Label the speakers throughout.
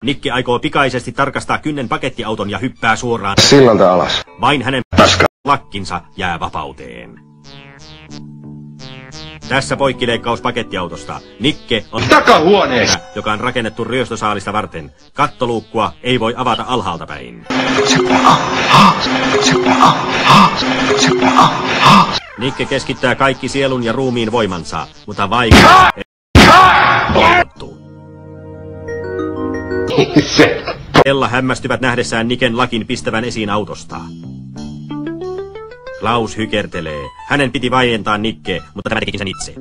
Speaker 1: Nikke aikoo pikaisesti tarkastaa kynnen pakettiauton ja hyppää suoraan
Speaker 2: sillalta alas.
Speaker 1: Vain hänen
Speaker 2: Paska.
Speaker 1: lakkinsa jää vapauteen. Tässä poikkileikkaus pakettiautosta. Nikke on
Speaker 2: Takahuoneessa!
Speaker 1: joka on rakennettu ryöstösaalista varten. Kattoluukkua ei voi avata alhaalta päin. Nikke keskittää kaikki sielun ja ruumiin voimansa, mutta vaikka Stella hämmästyvät nähdessään Niken lakin pistävän esiin autosta. Klaus hykertelee. Hänen piti vaientaa Nikke, mutta tämä tekikin sen itse.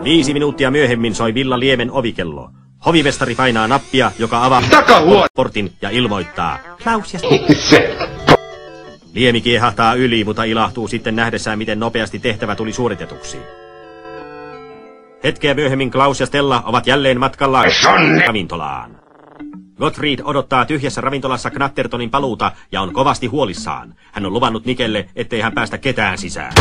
Speaker 1: Viisi minuuttia myöhemmin soi Villa Liemen ovikello. Hovimestari painaa nappia, joka avaa portin ja ilmoittaa. Klaus ja Liemi kiehahtaa yli, mutta ilahtuu sitten nähdessään, miten nopeasti tehtävä tuli suoritetuksi. Hetkeä myöhemmin Klaus ja Stella ovat jälleen matkalla ravintolaan. Gottfried odottaa tyhjässä ravintolassa Knattertonin paluuta ja on kovasti huolissaan. Hän on luvannut Nikelle, ettei hän päästä ketään sisään.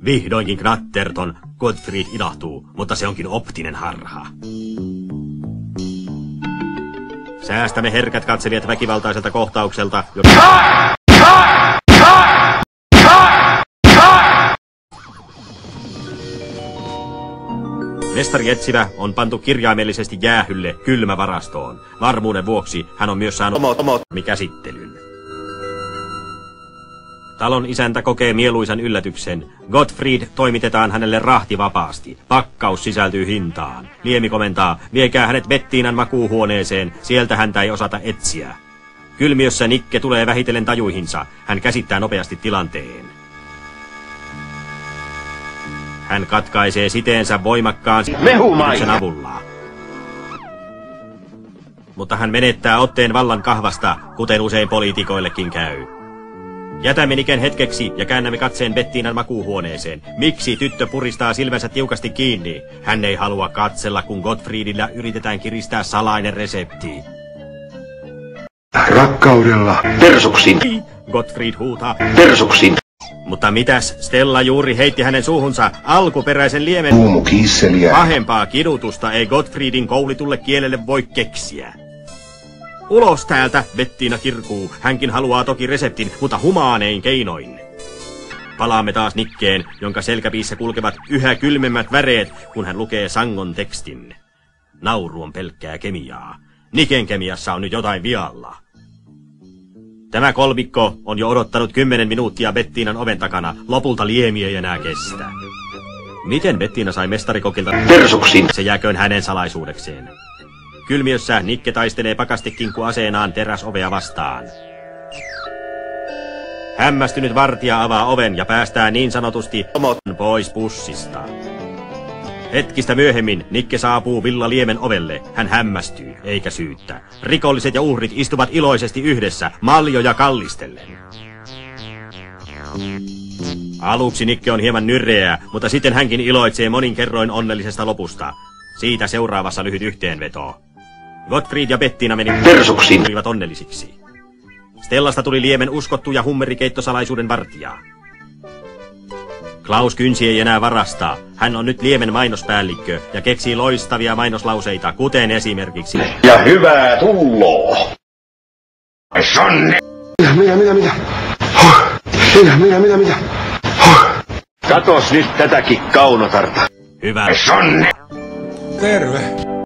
Speaker 1: Vihdoinkin Knatterton, Gottfried ilahtuu, mutta se onkin optinen harha. Säästämme herkät katselijat väkivaltaiselta kohtaukselta, Mestari etsivä on pantu kirjaimellisesti jäähylle kylmävarastoon. Varmuuden vuoksi hän on myös saanut käsittelyn. Talon isäntä kokee mieluisan yllätyksen. Gottfried toimitetaan hänelle rahti vapaasti. Pakkaus sisältyy hintaan. Liemi komentaa, viekää hänet Bettiinan makuuhuoneeseen, sieltä häntä ei osata etsiä. Kylmiössä Nikke tulee vähitellen tajuihinsa. Hän käsittää nopeasti tilanteen. Hän katkaisee siteensä voimakkaan sen avulla. Mutta hän menettää otteen vallan kahvasta, kuten usein poliitikoillekin käy. Jätämme Niken hetkeksi ja käännämme katseen Bettiinan makuuhuoneeseen. Miksi tyttö puristaa silmänsä tiukasti kiinni? Hän ei halua katsella, kun Gottfriedillä yritetään kiristää salainen resepti.
Speaker 2: Rakkaudella. Persuksin.
Speaker 1: Gottfried huutaa.
Speaker 2: Persuksin.
Speaker 1: Mutta mitäs Stella juuri heitti hänen suuhunsa alkuperäisen liemen
Speaker 2: kuumukiisseliä.
Speaker 1: Pahempaa kidutusta ei Gottfriedin koulitulle kielelle voi keksiä. Ulos täältä, Bettiina kirkuu. Hänkin haluaa toki reseptin, mutta humaanein keinoin. Palaamme taas Nikkeen, jonka selkäpiissä kulkevat yhä kylmemmät väreet, kun hän lukee sangon tekstin. Nauru on pelkkää kemiaa. Niken kemiassa on nyt jotain vialla. Tämä kolmikko on jo odottanut 10 minuuttia Bettiinan oven takana. Lopulta Liemi ei enää kestä. Miten Bettiina sai mestarikokilta
Speaker 2: persuksin?
Speaker 1: Se jääköön hänen salaisuudekseen. Kylmiössä Nikke taistelee pakastekinkkuaseenaan teräsovea vastaan. Hämmästynyt vartija avaa oven ja päästää niin sanotusti pois pussista. Hetkistä myöhemmin Nikke saapuu Villa Liemen ovelle. Hän hämmästyy, eikä syyttä. Rikolliset ja uhrit istuvat iloisesti yhdessä, maljoja kallistellen. Aluksi Nikke on hieman nyreä, mutta sitten hänkin iloitsee monin kerroin onnellisesta lopusta. Siitä seuraavassa lyhyt yhteenveto. Gottfried ja Bettiina menivät onnellisiksi. Stellasta tuli Liemen uskottu ja hummerikeittosalaisuuden vartija. Klaus kynsi ei enää varastaa. Hän on nyt Liemen mainospäällikkö ja keksii loistavia mainoslauseita, kuten esimerkiksi
Speaker 2: ja hyvää tulloa. Sonne. Mitä? Mitä? Katos nyt tätäkin kaunotarta.
Speaker 1: Hyvä.
Speaker 2: Sonne.
Speaker 3: Terve.